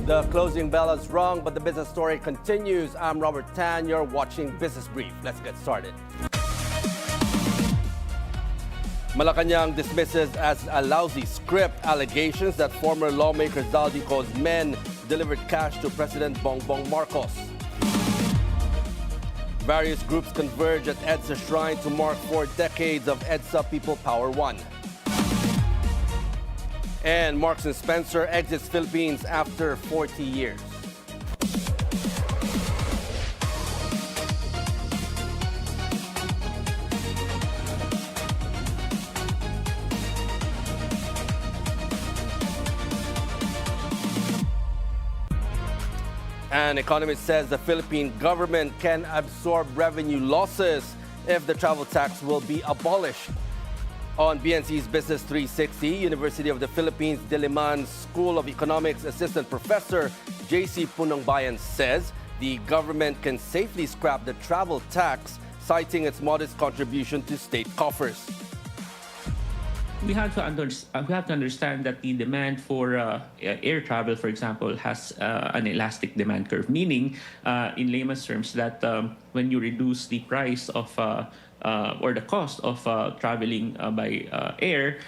The closing bell is rung, but the business story continues. I'm Robert Tan. You're watching Business Brief. Let's get started. Malacañang dismisses as a lousy script allegations that former lawmaker Zaldy Co's men delivered cash to President Bongbong Marcos. Various groups converge at EDSA Shrine to mark 4 decades of EDSA People Power One. And Marks & Spencer exits Philippines after 40 years. An economist says the Philippine government can absorb revenue losses if the travel tax will be abolished. On BNC's Business 360, University of the Philippines Diliman School of Economics Assistant Professor J.C. Punangbayan says the government can safely scrap the travel tax, citing its modest contribution to state coffers. We have to understand that the demand for air travel, for example, has an elastic demand curve, meaning, in layman's terms, that when you reduce the price of or the cost of traveling by air,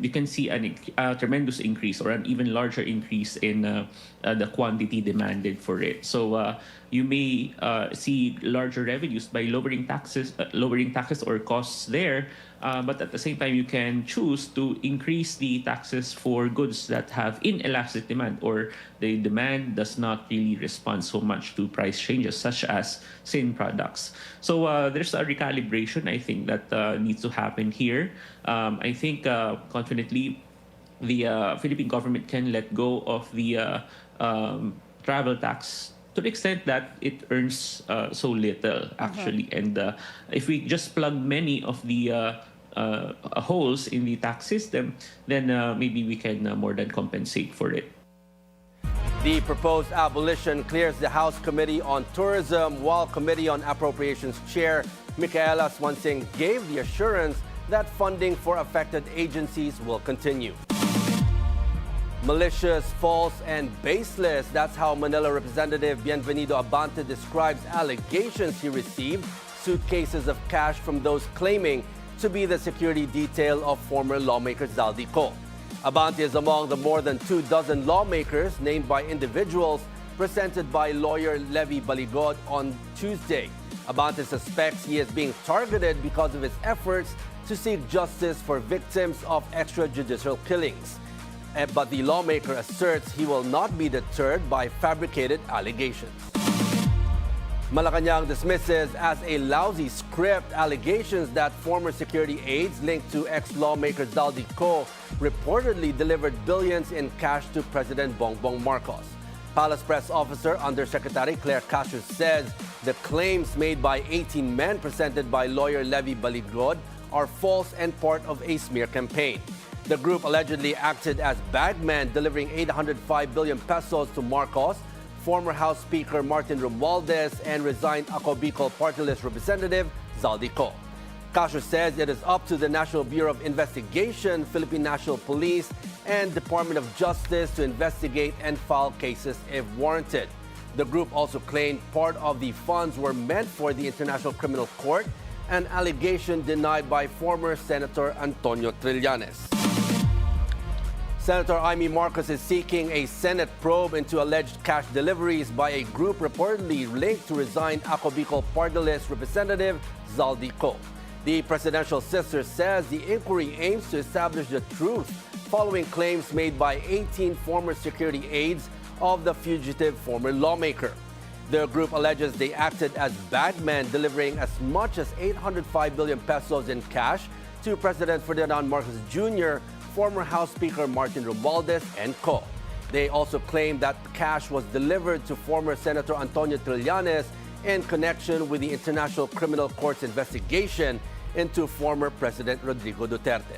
you can see a tremendous increase or an even larger increase in the quantity demanded for it. So you may see larger revenues by lowering taxes or costs there. But at the same time, you can choose to increase the taxes for goods that have inelastic demand, or the demand does not really respond so much to price changes, such as sin products. So there's a recalibration, I think, that needs to happen here. I think confidently the Philippine government can let go of the travel tax to the extent that it earns so little, actually. And if we just plug many of the holes in the tax system, then maybe we can more than compensate for it. The proposed abolition clears the House Committee on Tourism, while Committee on Appropriations Chair Micaela Swansing gave the assurance that funding for affected agencies will continue. Malicious, false, and baseless. That's how Manila Representative Bienvenido Abante describes allegations he received suitcases of cash from those claiming to be the security detail of former lawmaker Zaldy Co. Abante is among the more than 24 lawmakers named by individuals presented by lawyer Levi Baligod on Tuesday. Abante suspects he is being targeted because of his efforts to seek justice for victims of extrajudicial killings. But the lawmaker asserts he will not be deterred by fabricated allegations. Malacañang dismisses as a lousy script allegations that former security aides linked to ex-lawmaker Zaldy Co reportedly delivered billions in cash to President Bongbong Marcos. Palace Press Officer Undersecretary Claire Cassius says the claims made by 18 men presented by lawyer Levi Baligod are false and part of a smear campaign. The group allegedly acted as bagman, delivering 805 billion pesos to Marcos, former House Speaker Martin Romualdez, and resigned Ako Bicol Party List Representative Zaldy Co. Cassius says it is up to the National Bureau of Investigation, Philippine National Police, and Department of Justice to investigate and file cases if warranted. The group also claimed part of the funds were meant for the International Criminal Court, an allegation denied by former Senator Antonio Trillanes. Senator Amy Marcos is seeking a Senate probe into alleged cash deliveries by a group reportedly linked to resigned Ako Bicol Party List Representative Zaldy Co. The presidential sister says the inquiry aims to establish the truth following claims made by 18 former security aides of the fugitive former lawmaker. The group alleges they acted as bagmen, delivering as much as 805 billion pesos in cash to President Ferdinand Marcos Jr., former House Speaker Martin Romualdez, and Co. They also claim that cash was delivered to former Senator Antonio Trillanes in connection with the International Criminal Court's investigation into former President Rodrigo Duterte.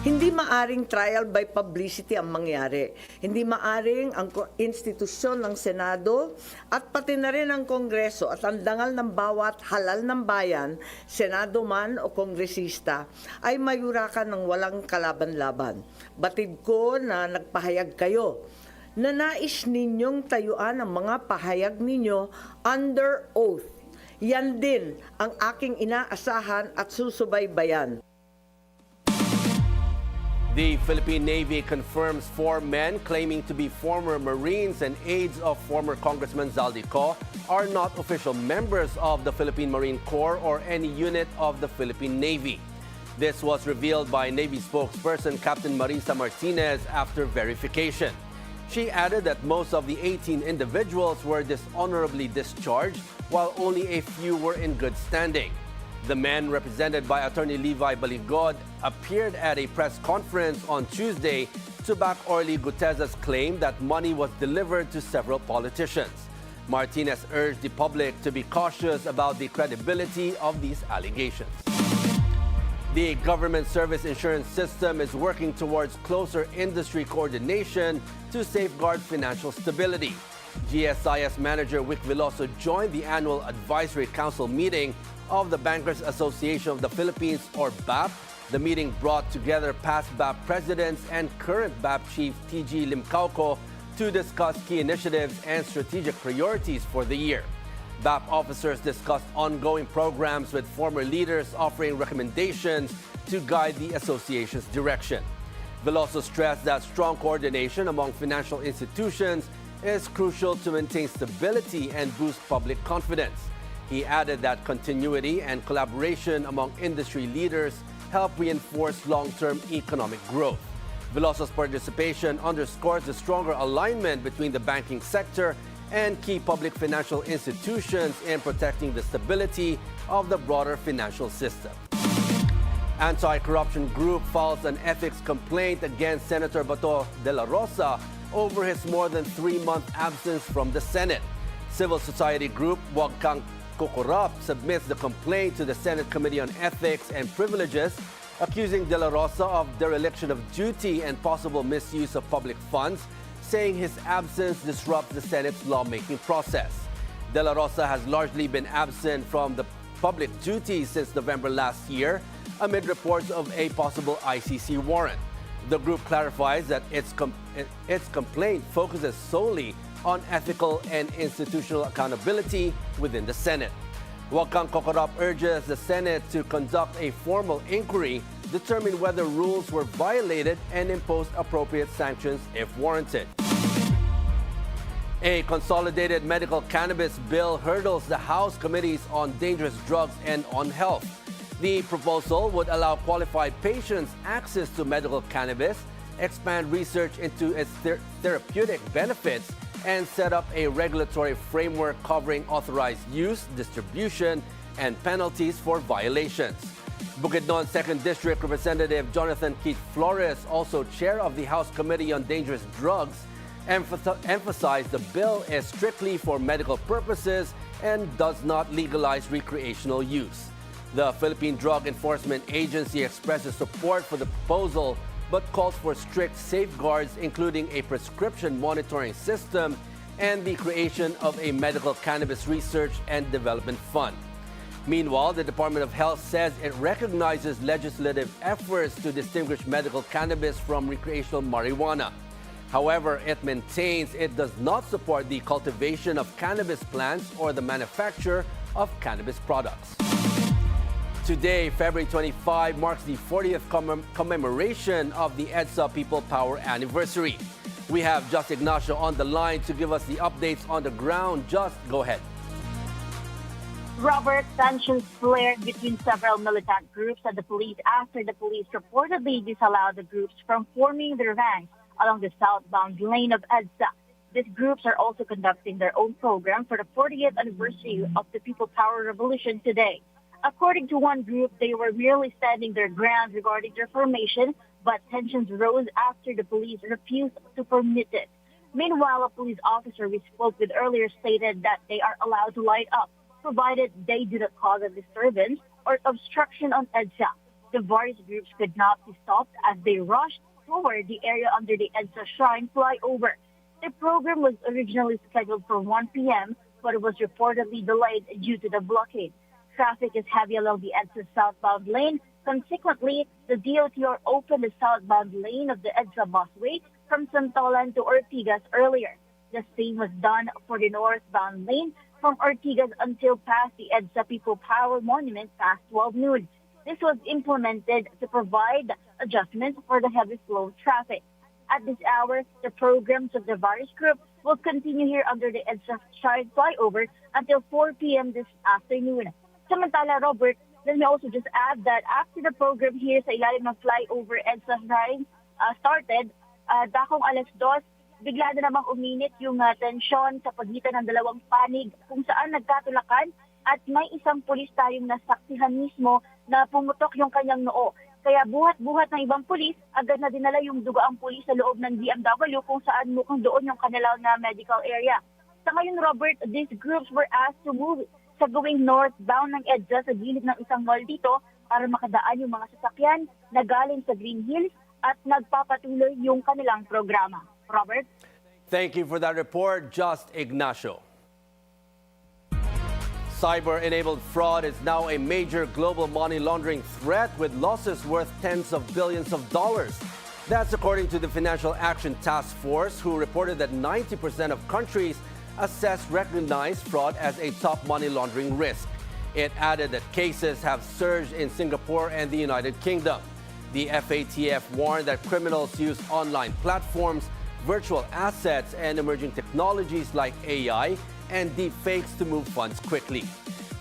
Hindi maaring trial by publicity ang mangyari. Hindi maaring ang institusyon ng Senado at pati na rin ang Kongreso at ang dangal ng bawat halal ng bayan, Senado man o Kongresista, ay mayurakan ng walang kalaban-laban. Batid ko na nagpahayag kayo na nais ninyong tayuan ang mga pahayag ninyo under oath. Yan din ang aking inaasahan at susubaybayan. The Philippine Navy confirms 4 men claiming to be former Marines and aides of former Congressman Zaldy Co are not official members of the Philippine Marine Corps or any unit of the Philippine Navy. This was revealed by Navy spokesperson Captain Marisa Martinez after verification. She added that most of the 18 individuals were dishonorably discharged, while only a few were in good standing. The men, represented by Attorney Levi Baligod, appeared at a press conference on Tuesday to back Orly Gutez's claim that money was delivered to several politicians. Martinez urged the public to be cautious about the credibility of these allegations. The government service insurance system is working towards closer industry coordination to safeguard financial stability. GSIS manager Wick Veloso joined the annual Advisory Council meeting of the Bankers Association of the Philippines, or BAP. The meeting brought together past BAP presidents and current BAP chief TG Limcauco to discuss key initiatives and strategic priorities for the year. BAP officers discussed ongoing programs with former leaders, offering recommendations to guide the association's direction. Veloso stressed that strong coordination among financial institutions is crucial to maintain stability and boost public confidence. He added that continuity and collaboration among industry leaders help reinforce long-term economic growth. Veloso's participation underscores the stronger alignment between the banking sector and key public financial institutions in protecting the stability of the broader financial system. Anti-corruption group files an ethics complaint against Senator Bato de la Rosa over his more than 3-month absence from the Senate. Civil society group Wag Kang Kukurap submits the complaint to the Senate Committee on Ethics and Privileges, accusing De La Rosa of dereliction of duty and possible misuse of public funds, saying his absence disrupts the Senate's lawmaking process. De La Rosa has largely been absent from the public duties since November last year, amid reports of a possible ICC warrant. The group clarifies that its complaint focuses solely on ethical and institutional accountability within the Senate. Wakang Kokorap urges the Senate to conduct a formal inquiry, determine whether rules were violated, and impose appropriate sanctions if warranted. A consolidated medical cannabis bill hurdles the House committees on dangerous drugs and on health. The proposal would allow qualified patients access to medical cannabis, expand research into its therapeutic benefits, and set up a regulatory framework covering authorized use, distribution, and penalties for violations. Bukidnon 2nd District Representative Jonathan Keith Flores, also chair of the House Committee on Dangerous Drugs, emphasized the bill is strictly for medical purposes and does not legalize recreational use. The Philippine Drug Enforcement Agency expresses support for the proposal, but calls for strict safeguards, including a prescription monitoring system and the creation of a medical cannabis research and development fund. Meanwhile, the Department of Health says it recognizes legislative efforts to distinguish medical cannabis from recreational marijuana. However, it maintains it does not support the cultivation of cannabis plants or the manufacture of cannabis products. Today, February 25, marks the 40th commemoration of the EDSA People Power Anniversary. We have Just Ignacio on the line to give us the updates on the ground. Just go ahead. Robert, tensions flared between several militant groups and the police after the police reportedly disallowed the groups from forming their ranks along the southbound lane of EDSA. These groups are also conducting their own program for the 40th anniversary of the People Power Revolution today. According to one group, they were merely standing their ground regarding their formation, but tensions rose after the police refused to permit it. Meanwhile, a police officer we spoke with earlier stated that they are allowed to light up, provided they do not cause a disturbance or obstruction on EDSA. The various groups could not be stopped as they rushed toward the area under the EDSA Shrine flyover. The program was originally scheduled for 1 p.m., but it was reportedly delayed due to the blockade. Traffic is heavy along the EDSA southbound lane. Consequently, the DOTR opened the southbound lane of the EDSA busway from Santolan to Ortigas earlier. The same was done for the northbound lane from Ortigas until past the EDSA People Power Monument past 12 noon. This was implemented to provide adjustments for the heavy flow of traffic. At this hour, the programs of the various groups will continue here under the EDSA Shrine flyover until 4 p.m. this afternoon. Samantala, Robert, let me also just add that after the program here sa ilalim ng flyover EDSA Shrine started, dakong alas 2, bigla na namang uminit yung tensyon sa pagitan ng dalawang panig kung saan nagkatulakan at may isang pulis tayong nasaksihan mismo na pumutok yung kanyang noo. Kaya buhat-buhat ng ibang pulis, agad na dinala yung dugaang pulis sa loob ng BMW kung saan mukhang doon yung kanilang medical area. Sa ngayon, Robert, these groups were asked to move sa going northbound ng EDSA sa gilid ng isang mall dito para makadaan yung mga sasakyan na galing sa Green Hills at nagpapatuloy yung kanilang programa. Robert? Thank you for that report, Just Ignacio. Cyber-enabled fraud is now a major global money laundering threat with losses worth tens of billions of dollars. That's according to the Financial Action Task Force, who reported that 90% of countries recognize fraud as a top money laundering risk. It added that cases have surged in Singapore and the United Kingdom. The FATF warned that criminals use online platforms, virtual assets, and emerging technologies like AI and deepfakes to move funds quickly.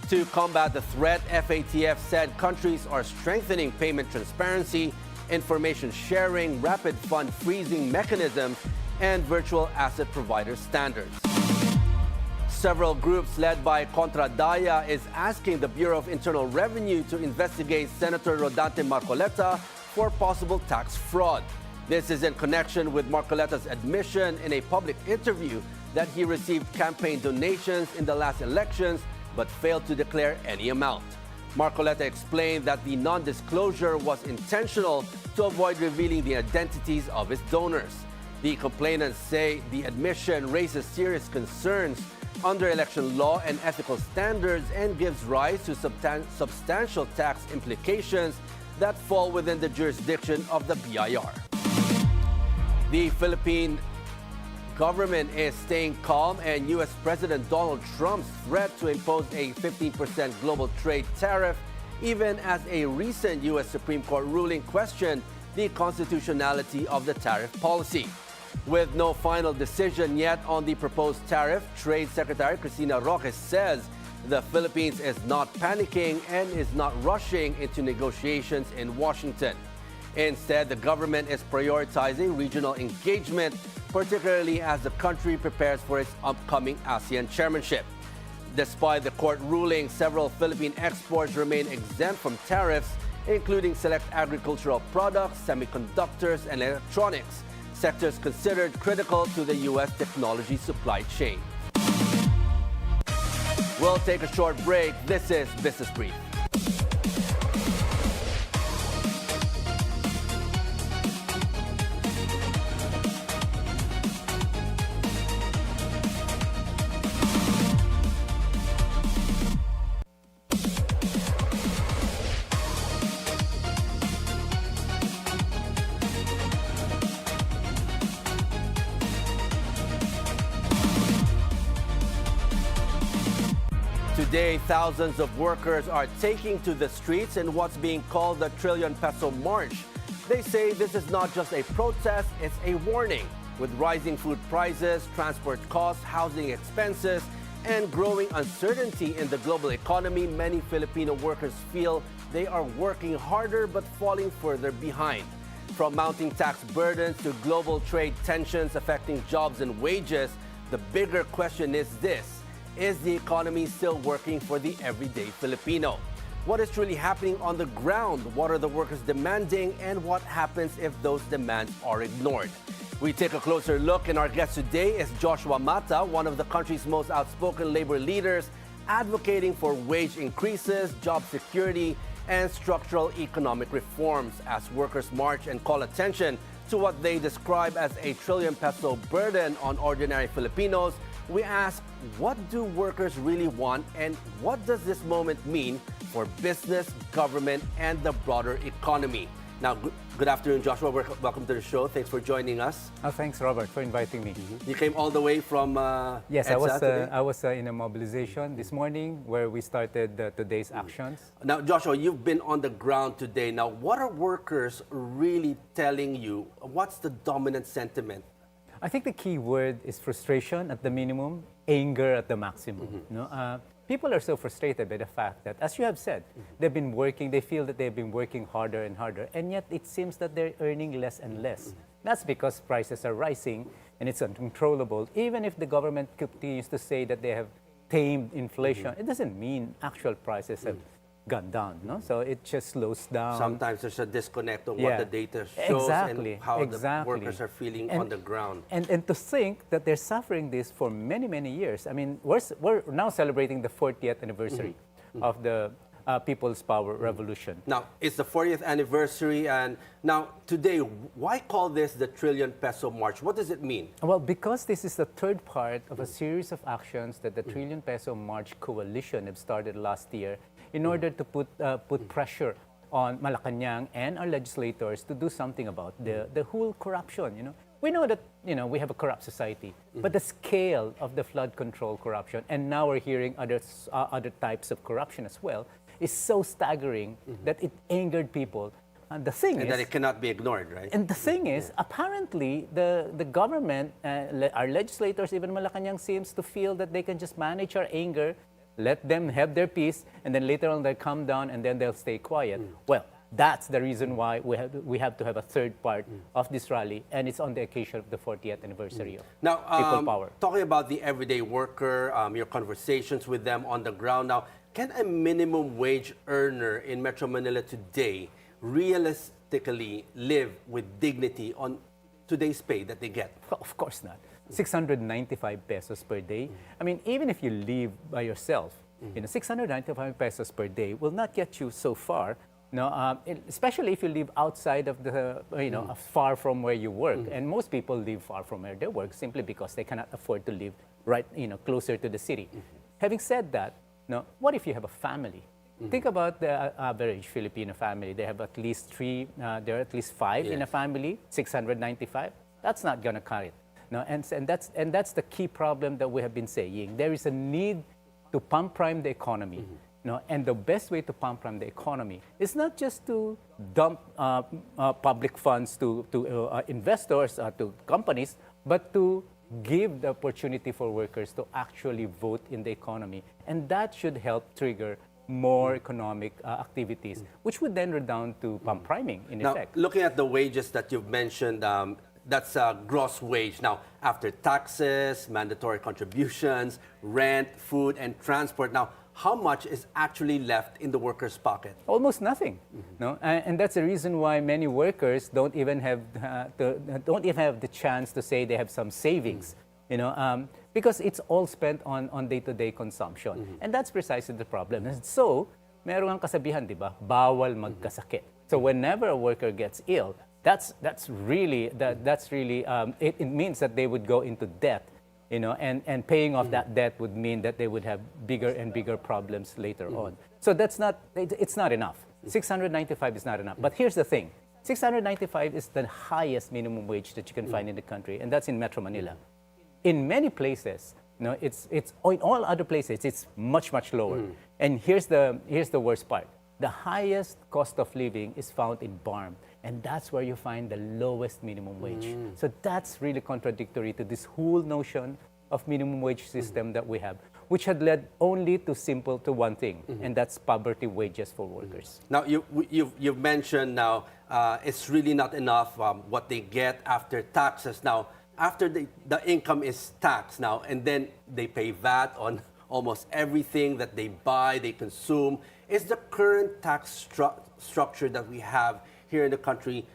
To combat the threat, FATF said countries are strengthening payment transparency, information sharing, rapid fund freezing mechanisms, and virtual asset provider standards. Several groups led by Contra Daya is asking the Bureau of Internal Revenue to investigate Senator Rodante Marcoleta for possible tax fraud. This is in connection with Marcoleta's admission in a public interview that he received campaign donations in the last elections but failed to declare any amount. Marcoleta explained that the non-disclosure was intentional to avoid revealing the identities of his donors. The complainants say the admission raises serious concerns under election law and ethical standards and gives rise to substantial tax implications that fall within the jurisdiction of the BIR. The Philippine government is staying calm, and U.S. President Donald Trump's threat to impose a 15% global trade tariff, even as a recent U.S. Supreme Court ruling questioned the constitutionality of the tariff policy. With no final decision yet on the proposed tariff, Trade Secretary Cristina Roque says the Philippines is not panicking and is not rushing into negotiations in Washington. Instead, the government is prioritizing regional engagement, particularly as the country prepares for its upcoming ASEAN chairmanship. Despite the court ruling, several Philippine exports remain exempt from tariffs, including select agricultural products, semiconductors, and electronics, sectors considered critical to the U.S. technology supply chain. We'll take a short break. This is Business Brief. Today, thousands of workers are taking to the streets in what's being called the Trillion Peso March. They say this is not just a protest, it's a warning. With rising food prices, transport costs, housing expenses, and growing uncertainty in the global economy, many Filipino workers feel they are working harder but falling further behind. From mounting tax burdens to global trade tensions affecting jobs and wages, the bigger question is this: is the economy still working for the everyday Filipino? What is truly happening on the ground? What are the workers demanding? And what happens if those demands are ignored? We take a closer look, and our guest today is Joshua Mata, one of the country's most outspoken labor leaders, advocating for wage increases, job security, and structural economic reforms as workers march and call attention to what they describe as a trillion peso burden on ordinary Filipinos. We ask, what do workers really want, and what does this moment mean for business, government, and the broader economy? Now, Good afternoon, Joshua. Welcome to the show. Thanks for joining us. Oh, thanks, Robert, for inviting me. You came all the way from Yes, EDSA I was in a mobilization this morning where we started today's actions. Now, Joshua, you've been on the ground today. Now, what are workers really telling you? What's the dominant sentiment? I think the key word is frustration at the minimum, anger at the maximum. People are so frustrated by the fact that, as you have said, they've been working, they feel that they've been working harder and harder, and yet it seems that they're earning less and less. That's because prices are rising and it's uncontrollable. Even if the government continues to say that they have tamed inflation, it doesn't mean actual prices have gone down. No? So it just slows down. Sometimes there's a disconnect of what the data shows and how the workers are feeling on the ground. And to think that they're suffering this for many, many years. I mean, we're now celebrating the 40th anniversary of the People's Power Revolution. Now, it's the 40th anniversary, and now today, why call this the Trillion Peso March? What does it mean? Well, because this is the third part of a series of actions that the Trillion Peso March Coalition have started last year in order to put pressure on Malacañang and our legislators to do something about the whole corruption. We know that we have a corrupt society, but the scale of the flood control corruption, and now we're hearing other types of corruption as well, is so staggering that it angered people. And the thing is that it cannot be ignored, right? And the thing is, apparently, the government, our legislators, even Malacañang, seems to feel that they can just manage our anger, let them have their peace, and then later on they'll come down and then they'll stay quiet. Well, that's the reason why we have to have a third part of this rally, and it's on the occasion of the 40th anniversary of People Power. Talking about the everyday worker, your conversations with them on the ground now, can a minimum wage earner in Metro Manila today realistically live with dignity on today's pay that they get? Of course not. 695 pesos per day. I mean, even if you live by yourself, 695 pesos per day will not get you so far. Especially if you live outside of the, far from where you work. And most people live far from where they work simply because they cannot afford to live right, closer to the city. Having said that, what if you have a family? Think about the average Filipino family. They have at least there are at least five in a family, 695. That's not going to cut it. And that's the key problem that we have been saying. There is a need to pump prime the economy. And the best way to pump prime the economy is not just to dump public funds to investors, to companies, but to give the opportunity for workers to actually vote in the economy. And that should help trigger more economic activities, which would then redound to pump priming in effect. Looking at the wages that you've mentioned, that's a gross wage. Now, after taxes, mandatory contributions, rent, food, and transport, now, how much is actually left in the worker's pocket? Almost nothing. And that's the reason why many workers don't even have the chance to say they have some savings. Because it's all spent on day-to-day consumption. And that's precisely the problem. And so, meron ang kasabihan, di ba? Bawal magkasakit. So whenever a worker gets ill, that's really it means that they would go into debt, and paying off that debt would mean that they would have bigger and bigger problems later on. So it's not enough. 695 is not enough. But here's the thing. 695 is the highest minimum wage that you can find in the country, and that's in Metro Manila. In many places, it's in all other places, it's much, much lower. And here's the worst part. The highest cost of living is found in BARM, and that's where you find the lowest minimum wage. So that's really contradictory to this whole notion of minimum wage system that we have, which had led only to one thing, and that's poverty wages for workers. Now, you've mentioned now it's really not enough what they get after taxes. Now, after the income is taxed now, and then they pay VAT on almost everything that they buy, they consume. Is the current tax structure that we have here in the country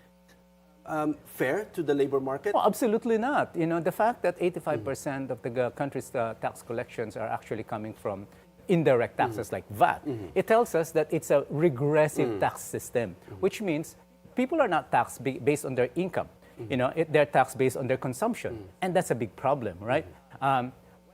fair to the labor market? Oh, absolutely not. The fact that 85% of the country's tax collections are actually coming from indirect taxes like VAT, it tells us that it's a regressive tax system, which means people are not taxed based on their income. They're taxed based on their consumption, and that's a big problem, right?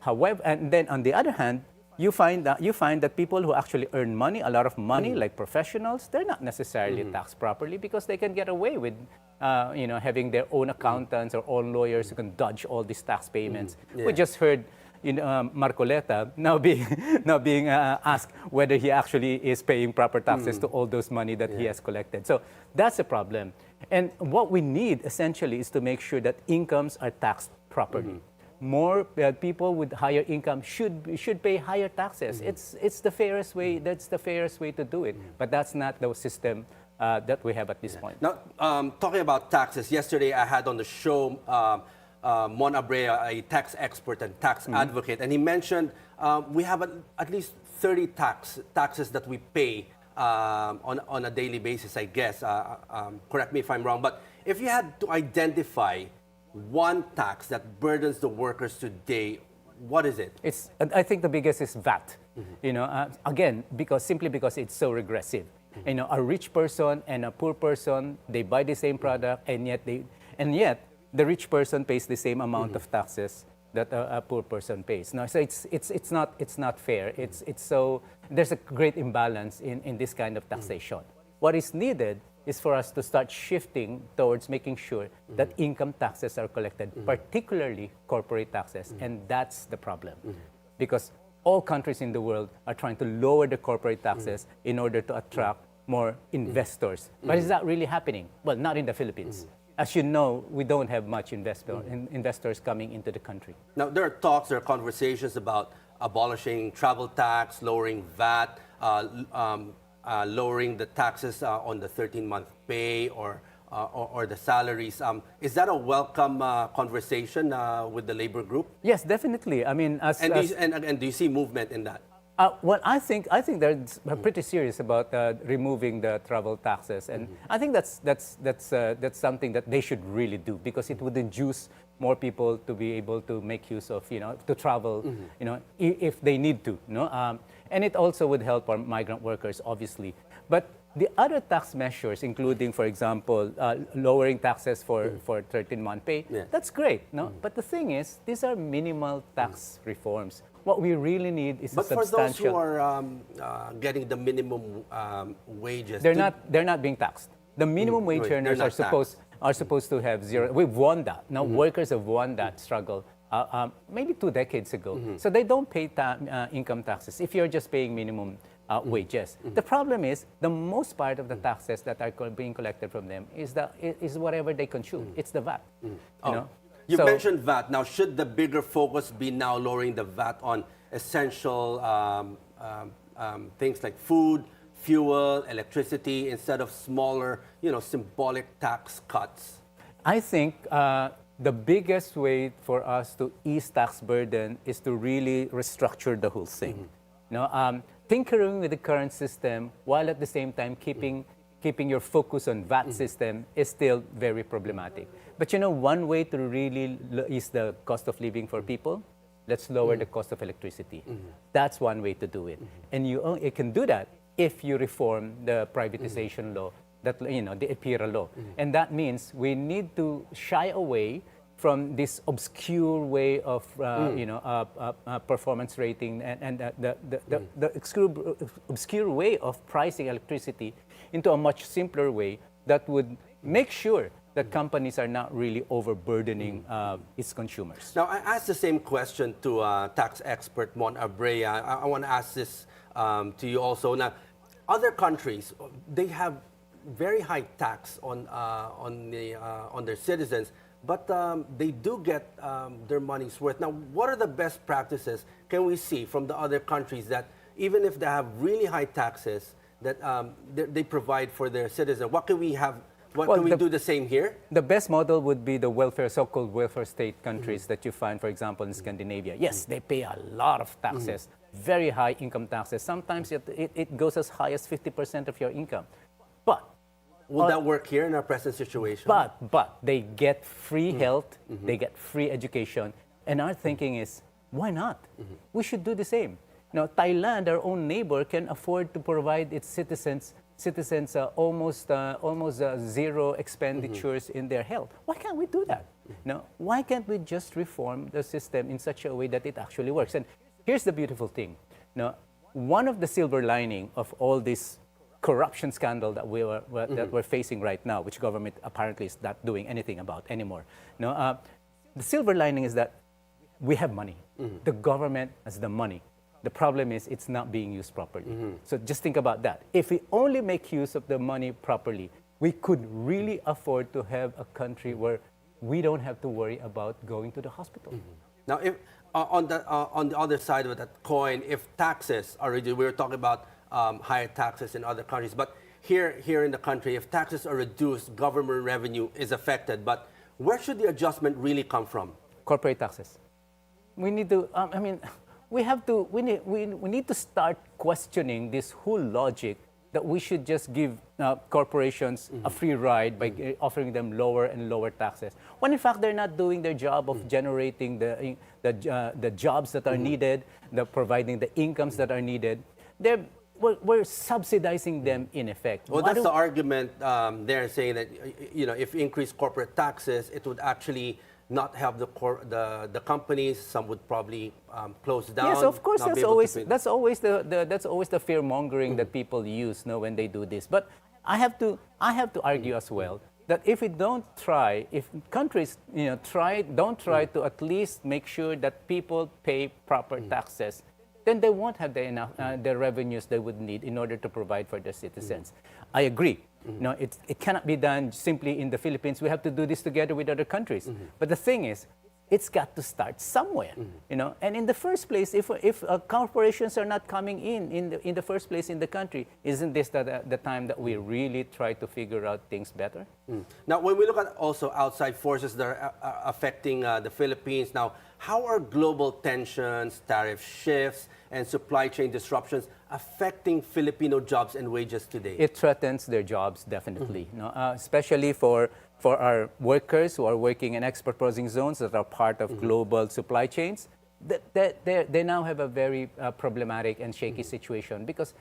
However, and then on the other hand, you find that people who actually earn money, a lot of money, like professionals, they're not necessarily taxed properly because they can get away with, having their own accountants or own lawyers who can dodge all these tax payments. We just heard Marcoleta now being asked whether he actually is paying proper taxes to all those money that he has collected. So that's a problem. And what we need essentially is to make sure that incomes are taxed properly. More people with higher income should pay higher taxes. It's the fairest way. That's the fairest way to do it. But that's not the system that we have at this point. Now, talking about taxes, yesterday I had on the show Mon Abrea, a tax expert and tax advocate, and he mentioned we have at least 30 taxes that we pay on a daily basis, I guess. Correct me if I'm wrong, but if you had to identify one tax that burdens the workers today, what is it? I think the biggest is VAT. Again, simply because it's so regressive. A rich person and a poor person, they buy the same product, and yet the rich person pays the same amount of taxes that a poor person pays. No, so it's not fair. There's a great imbalance in this kind of taxation. What is needed is for us to start shifting towards making sure that income taxes are collected, particularly corporate taxes, and that's the problem. Because all countries in the world are trying to lower the corporate taxes in order to attract more investors. But is that really happening? Well, not in the Philippines. As you know, we don't have much investors coming into the country. Now, there are conversations about abolishing travel tax, lowering VAT, lowering the taxes on the 13-month pay or the salaries. Is that a welcome conversation with the labor group? Yes, definitely. I mean, and do you see movement in that? Well, I think they're pretty serious about removing the travel taxes, and I think that's something that they should really do, because it would induce more people to be able to make use of, to travel, if they need to, and it also would help our migrant workers, obviously. But the other tax measures, including, for example, lowering taxes for 13-month pay, that's great, no? But the thing is, these are minimal tax reforms. What we really need is a substantial... But for those who are getting the minimum wages... They're not being taxed. The minimum wage earners are supposed to have zero. We've won that. Now, workers have won that struggle maybe 2 decades ago. So they don't pay income taxes if you're just paying minimum wages. The problem is, the most part of the taxes that are being collected from them is whatever they consume. It's the VAT. You mentioned VAT. Now, should the bigger focus be now lowering the VAT on essential things like food, fuel, electricity, instead of smaller, symbolic tax cuts? I think the biggest way for us to ease tax burden is to really restructure the whole thing. Tinkering with the current system while at the same time keeping your focus on VAT system is still very problematic. But one way to really ease the cost of living for people, let's lower the cost of electricity. That's one way to do it. And you can do that if you reform the privatization law, the EPIRA law. And that means we need to shy away from this obscure way of performance rating and the obscure way of pricing electricity into a much simpler way that would make sure that companies are not really overburdening its consumers. Now, I asked the same question to tax expert Mon Abrea. I want to ask this to you also. Now, other countries, they have very high tax on their citizens, but they do get their money's worth. Now, what are the best practices can we see from the other countries that even if they have really high taxes that they provide for their citizens? What can we have? Can we do the same here? The best model would be the so-called welfare state countries that you find, for example, in Scandinavia. Yes, they pay a lot of taxes, very high income taxes. Sometimes it goes as high as 50% of your income. But will that work here in our present situation? But they get free health, they get free education, and our thinking is, why not? We should do the same. Now, Thailand, our own neighbor, can afford to provide its citizens almost zero expenditures in their health. Why can't we do that? No, why can't we just reform the system in such a way that it actually works? And here's the beautiful thing. No, one of the silver lining of all this corruption scandal that that we're facing right now, which government apparently is not doing anything about anymore. No, the silver lining is that we have money. The government has the money. The problem is it's not being used properly. So just think about that. If we only make use of the money properly, we could really afford to have a country where we don't have to worry about going to the hospital. Now, if on the other side of that coin, if taxes are reduced, we were talking about higher taxes in other countries, but here in the country, if taxes are reduced, government revenue is affected. But where should the adjustment really come from? Corporate taxes. We need to. We need to start questioning this whole logic that we should just give corporations a free ride by offering them lower and lower taxes, when in fact they're not doing their job of generating the jobs that are needed, providing the incomes that are needed. We're subsidizing them in effect. Well, that's the argument they're saying that if you increase corporate taxes, it would actually not help the companies. Some would probably close down. Yes, of course. That's always the fear mongering that people use when they do this. But I have to argue as well that if we don't try, if countries don't try to at least make sure that people pay proper taxes, then they won't have the revenues they would need in order to provide for their citizens. I agree. No, it cannot be done simply in the Philippines. We have to do this together with other countries. But the thing is, it's got to start somewhere. And in the first place, if corporations are not coming in the first place in the country, isn't this the time that we really try to figure out things better? Now, when we look at also outside forces that are affecting the Philippines, now, how are global tensions, tariff shifts, and supply chain disruptions affecting Filipino jobs and wages today? It threatens their jobs, definitely. Especially for our workers who are working in export processing zones that are part of global supply chains. They now have a very problematic and shaky situation because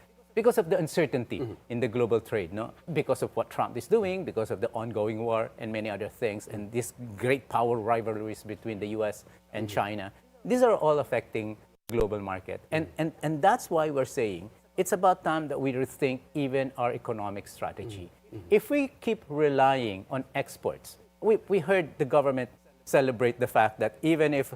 of the uncertainty in the global trade, because of what Trump is doing, because of the ongoing war and many other things, and these great power rivalries between the US and China. These are all affecting global market. And that's why we're saying it's about time that we rethink even our economic strategy. If we keep relying on exports, we heard the government celebrate the fact that even if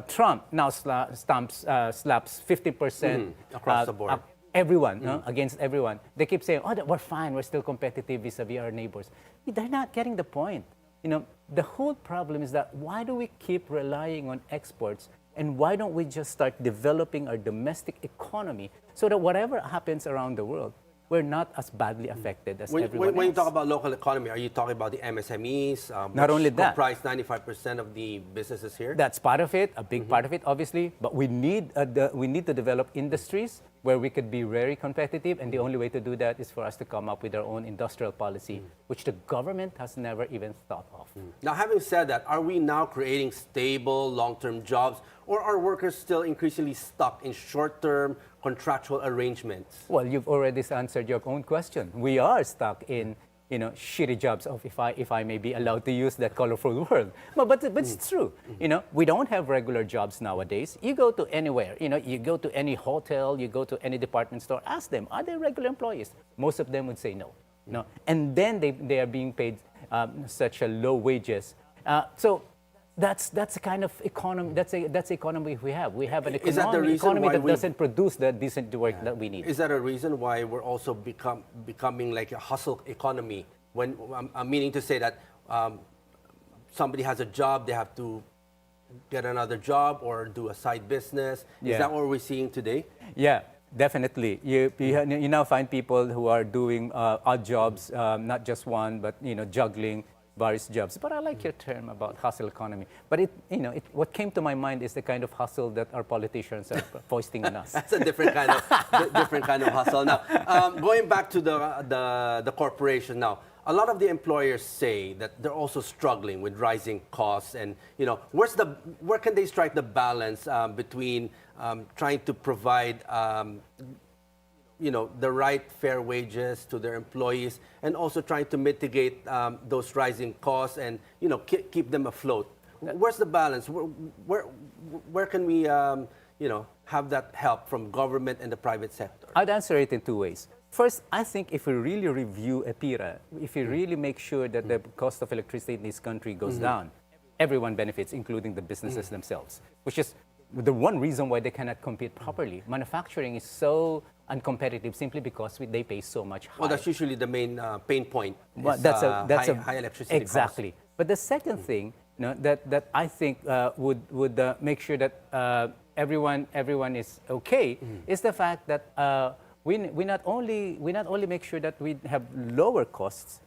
Trump now slaps 50% across the board, everyone, against everyone, they keep saying, oh, we're fine, we're still competitive vis-a-vis our neighbors. They're not getting the point. The whole problem is that why do we keep relying on exports, and why don't we just start developing our domestic economy so that whatever happens around the world, we're not as badly affected as everyone else. When you talk about local economy, are you talking about the MSMEs? Not only that. Comprise 95% of the businesses here? That's part of it, a big part of it, obviously. But we need to develop industries where we could be very competitive, and the only way to do that is for us to come up with our own industrial policy, which the government has never even thought of. Now, having said that, are we now creating stable, long-term jobs, or are workers still increasingly stuck in short-term contractual arrangements? Well, you've already answered your own question. We are stuck in shitty jobs, if I may be allowed to use that colorful word. But it's true. We don't have regular jobs nowadays. You go to anywhere, you go to any hotel, you go to any department store, ask them, are they regular employees? Most of them would say no. No. And then they are being paid such a low wages. So that's the kind of economy, that's the economy we have. We have an economy that doesn't produce the decent work that we need. Is that a reason why we're also becoming like a hustle economy? When I'm meaning to say that somebody has a job, they have to get another job or do a side business. Is that what we're seeing today? Yeah, definitely. You now find people who are doing odd jobs, not just one, but juggling various jobs. But I like your term about hustle economy. But what came to my mind is the kind of hustle that our politicians are foisting on us. That's a different kind of hustle. Now, going back to the corporation now, a lot of the employers say that they're also struggling with rising costs, and where can they strike the balance between trying to provide the right fair wages to their employees, and also trying to mitigate those rising costs and keep them afloat? Where's the balance? Where can we have that help from government and the private sector? I'd answer it in two ways. First, I think if we really review EPIRA, if we really make sure that the cost of electricity in this country goes down, everyone benefits, including the businesses themselves, which is the one reason why they cannot compete properly. Manufacturing is so uncompetitive simply because they pay so much higher. Well, that's usually the main pain point. Well, High electricity exactly. costs. But the second thing that I think would make sure that everyone is okay is the fact that we not only make sure that we have lower costs,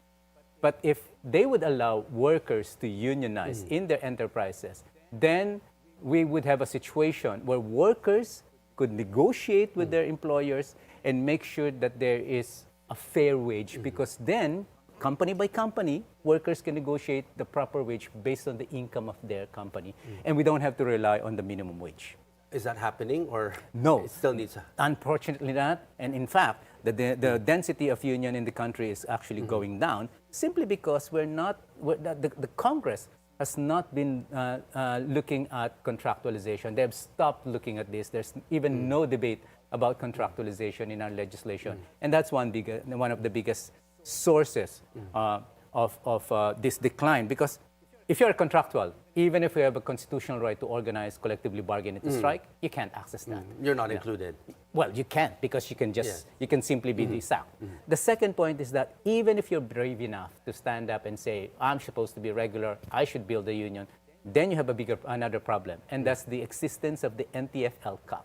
but if they would allow workers to unionize in their enterprises, then we would have a situation where workers could negotiate with their employers and make sure that there is a fair wage, because then company by company, workers can negotiate the proper wage based on the income of their company, and we don't have to rely on the minimum wage. Is that happening, or no? It still needs. Unfortunately, not. And in fact, the density of union in the country is actually going down simply because the Congress has not been looking at contractualization. They have stopped looking at this. There's even no debate about contractualization in our legislation, and that's one of the biggest sources of this decline. Because if you're a contractual, even if you have a constitutional right to organize, collectively bargain, and to strike, you can't access that. You're not included. Well, you can't, because you can simply be sacked. The second point is that even if you're brave enough to stand up and say, I'm supposed to be regular, I should build a union, then you have another problem, and that's the existence of the NTF-LCAC.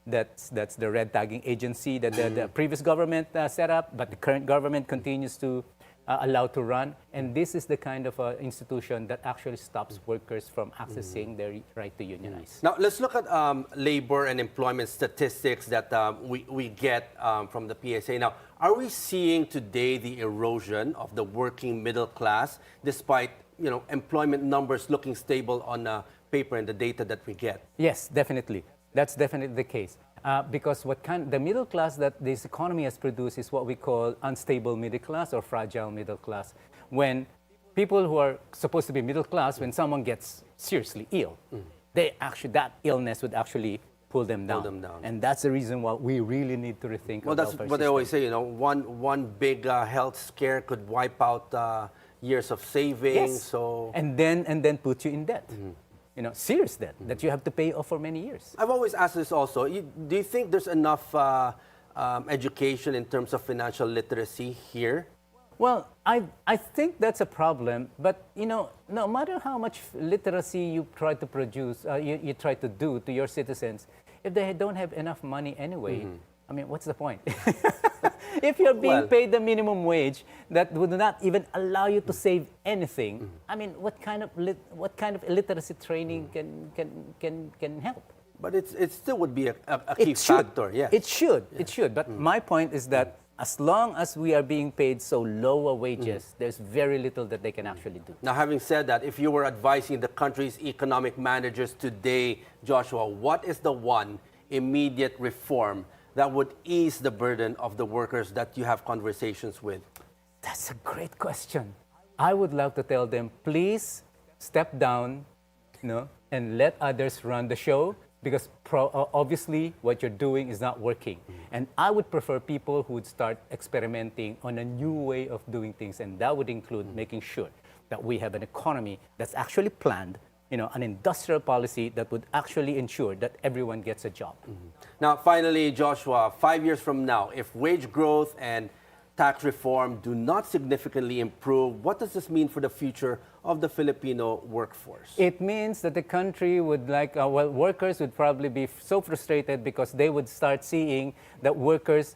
That's the red tagging agency that the previous government set up, but the current government continues to allow to run. And this is the kind of institution that actually stops workers from accessing their right to unionize. Now, let's look at labor and employment statistics that we get from the PSA. Now, are we seeing today the erosion of the working middle class, despite employment numbers looking stable on paper and the data that we get? Yes, definitely. That's definitely the case. Because the middle class that this economy has produced is what we call unstable middle class or fragile middle class. When people who are supposed to be middle class, when someone gets seriously ill, that illness would actually pull them down. And that's the reason why we really need to rethink. Well, that's what they always say. One big health scare could wipe out years of savings. Yes. So and then put you in debt. Serious debt that you have to pay off for many years. I've always asked this also. Do you think there's enough education in terms of financial literacy here? Well, I think that's a problem. But, no matter how much literacy you try to produce, you try to do to your citizens, if they don't have enough money anyway, I mean, what's the point? If you're being paid the minimum wage that would not even allow you to save anything, I mean, what kind of literacy training can help? But it still would be a key factor. Yeah. It should. But my point is that as long as we are being paid so low wages, there's very little that they can actually do. Now, having said that, if you were advising the country's economic managers today, Joshua, what is the one immediate reform that would ease the burden of the workers that you have conversations with? That's a great question. I would love to tell them, please step down, and let others run the show, because obviously what you're doing is not working. And I would prefer people who would start experimenting on a new way of doing things, and that would include making sure that we have an economy that's actually planned, an industrial policy that would actually ensure that everyone gets a job. Now, finally, Joshua, 5 years from now, if wage growth and tax reform do not significantly improve, what does this mean for the future of the Filipino workforce? It means that the country would workers would probably be so frustrated because they would start seeing that workers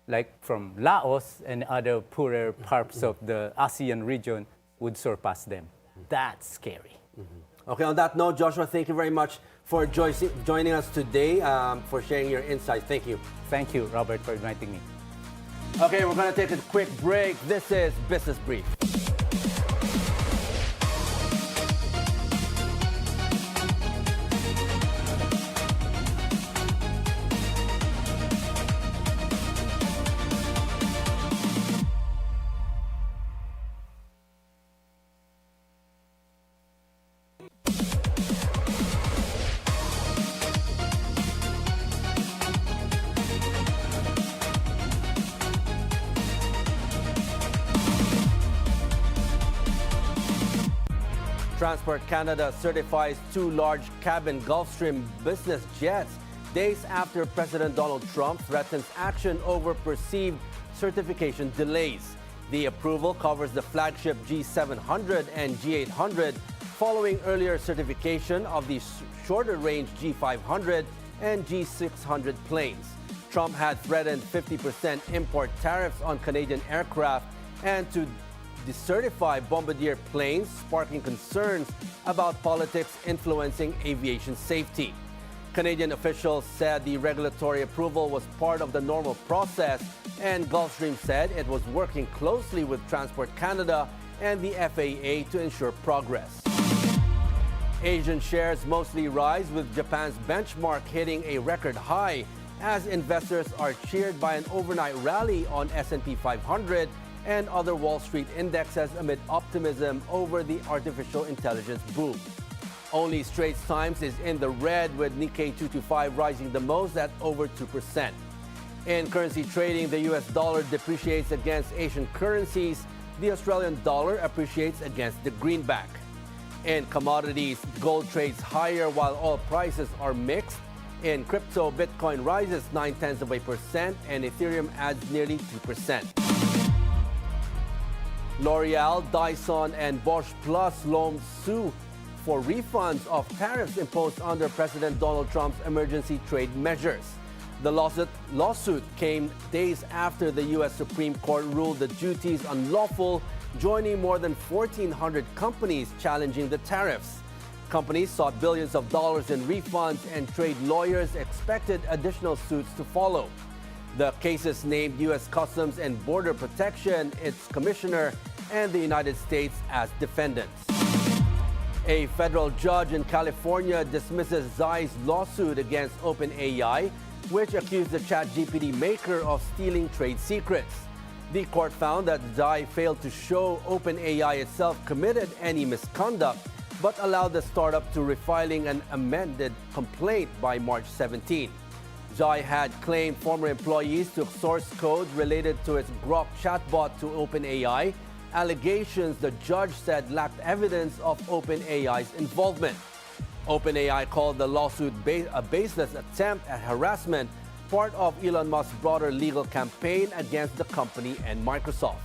like from Laos and other poorer parts of the ASEAN region would surpass them. That's scary. Okay, on that note, Joshua, thank you very much for joining us today, for sharing your insights. Thank you. Thank you, Robert, for inviting me. Okay, we're going to take a quick break. This is Business Brief. Transport Canada certifies 2 large cabin Gulfstream business jets days after President Donald Trump threatens action over perceived certification delays. The approval covers the flagship G700 and G800 following earlier certification of the shorter-range G500 and G600 planes. Trump had threatened 50% import tariffs on Canadian aircraft and to decertify Bombardier planes, sparking concerns about politics influencing aviation safety. Canadian officials said the regulatory approval was part of the normal process, and Gulfstream said it was working closely with Transport Canada and the FAA to ensure progress. Asian shares mostly rise, with Japan's benchmark hitting a record high as investors are cheered by an overnight rally on S&P 500 and other Wall Street indexes amid optimism over the artificial intelligence boom. Only Straits Times is in the red, with Nikkei 225 rising the most at over 2%. In currency trading, the US dollar depreciates against Asian currencies. The Australian dollar appreciates against the greenback. In commodities, gold trades higher while oil prices are mixed. In crypto, Bitcoin rises 0.9% and Ethereum adds nearly 2%. L'Oreal, Dyson, and Bosch Plus loan sue for refunds of tariffs imposed under President Donald Trump's emergency trade measures. The lawsuit came days after the U.S. Supreme Court ruled the duties unlawful, joining more than 1,400 companies challenging the tariffs. Companies sought billions of dollars in refunds, and trade lawyers expected additional suits to follow. The cases named U.S. Customs and Border Protection, its commissioner, and the United States as defendants. A federal judge in California dismisses Xai's lawsuit against OpenAI, which accused the ChatGPT maker of stealing trade secrets. The court found that Xai failed to show OpenAI itself committed any misconduct, but allowed the startup to refiling an amended complaint by March 17. Xai had claimed former employees took source code related to its Grok chatbot to OpenAI, allegations the judge said lacked evidence of OpenAI's involvement. OpenAI called the lawsuit a baseless attempt at harassment, part of Elon Musk's broader legal campaign against the company and Microsoft.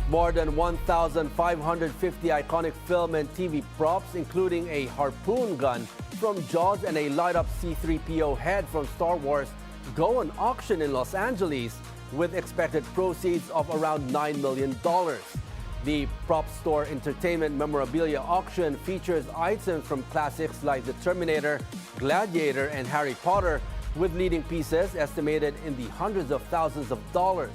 More than 1,550 iconic film and TV props, including a harpoon gun from Jaws and a light-up C-3PO head from Star Wars, go on auction in Los Angeles, with expected proceeds of around $9 million. The prop store entertainment memorabilia auction features items from classics like The Terminator, Gladiator, and Harry Potter, with leading pieces estimated in the hundreds of thousands of dollars.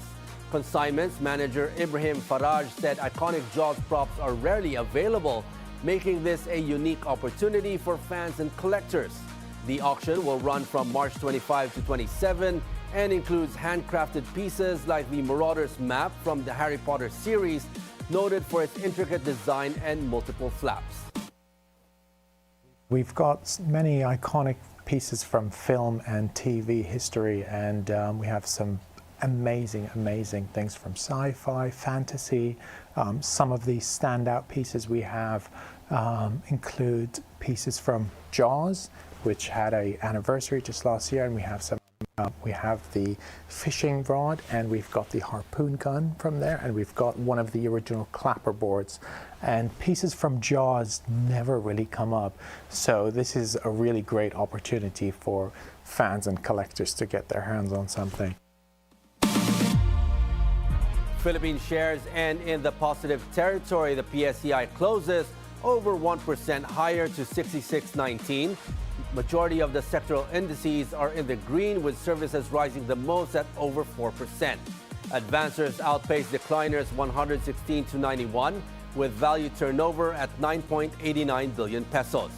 Consignments manager Ibrahim Faraj said iconic Jaws props are rarely available, making this a unique opportunity for fans and collectors. The auction will run from March 25 to 27 and includes handcrafted pieces like the Marauder's map from the Harry Potter series, noted for its intricate design and multiple flaps. We've got many iconic pieces from film and TV history, and we have some amazing things from sci-fi, fantasy. Some of the standout pieces we have include pieces from Jaws, which had an anniversary just last year, and we have some. We have the fishing rod, and we've got the harpoon gun from there, and we've got one of the original clapper boards. And pieces from Jaws never really come up, so this is a really great opportunity for fans and collectors to get their hands on something. Philippine shares end in the positive territory. The PSCI closes over 1% higher to 66.19. Majority of the sectoral indices are in the green, with services rising the most at over 4%. Advancers outpace decliners 116 to 91, with value turnover at 9.89 billion pesos.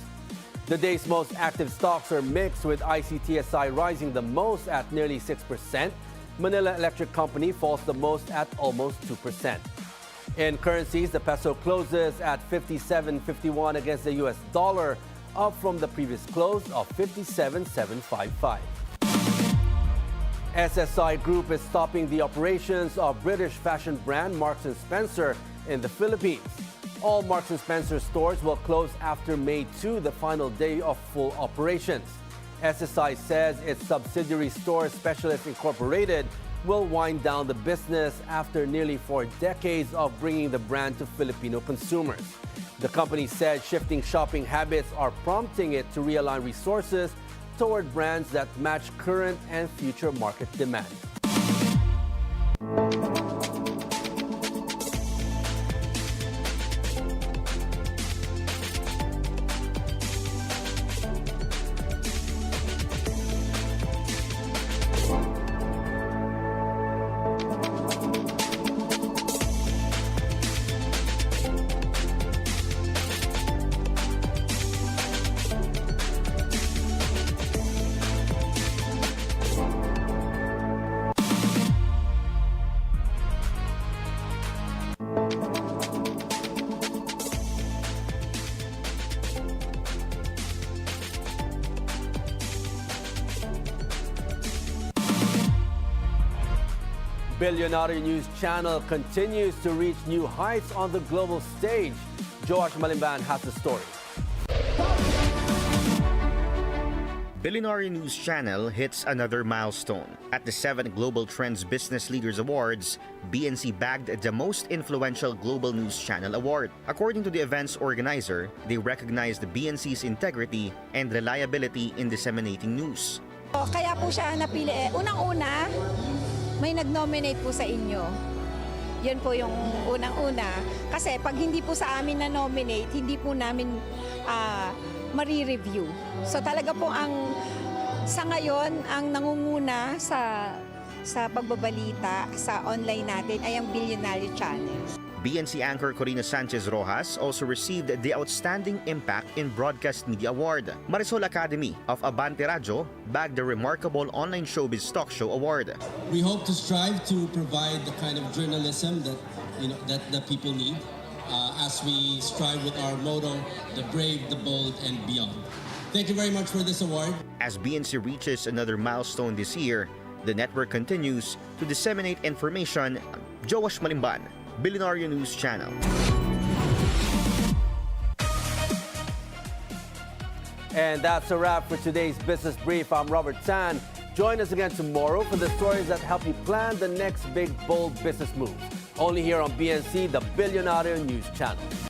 The day's most active stocks are mixed, with ICTSI rising the most at nearly 6%. Manila Electric Company falls the most at almost 2%. In currencies, the peso closes at 57.51 against the US dollar, up from the previous close of 57.755. SSI Group is stopping the operations of British fashion brand Marks & Spencer in the Philippines. All Marks & Spencer stores will close after May 2, the final day of full operations. SSI says its subsidiary Store Specialists Incorporated will wind down the business after nearly 4 decades of bringing the brand to Filipino consumers. The company said shifting shopping habits are prompting it to realign resources toward brands that match current and future market demand. Bilyonaryo News Channel continues to reach new heights on the global stage. Joash Malimban has the story. Bilyonaryo News Channel hits another milestone. At the 7th Global Trends Business Leaders Awards, BNC bagged the Most Influential Global News Channel Award. According to the event's organizer, they recognized the BNC's integrity and reliability in disseminating news. Kaya po siya napili. Unang-una, may nag-nominate po sa inyo. Yun po yung unang-una. Kasi pag hindi po sa amin na-nominate, hindi po namin mari-review. So talaga po sa ngayon, ang nangunguna sa pagbabalita sa online natin ay ang Bilyonaryo Channel. BNC anchor Corina Sanchez Rojas also received the Outstanding Impact in Broadcast Media Award. Marisol Academy of Abante Radio bagged the Remarkable Online Showbiz Talk Show Award. We hope to strive to provide the kind of journalism that the people need as we strive with our motto, the brave, the bold, and beyond. Thank you very much for this award. As BNC reaches another milestone this year, the network continues to disseminate information. Joash Malimban, Bilyonaryo News Channel. And that's a wrap for today's Business Brief. I'm Robert Tan. Join us again tomorrow for the stories that help you plan the next big, bold business move. Only here on BNC, the Bilyonaryo News Channel.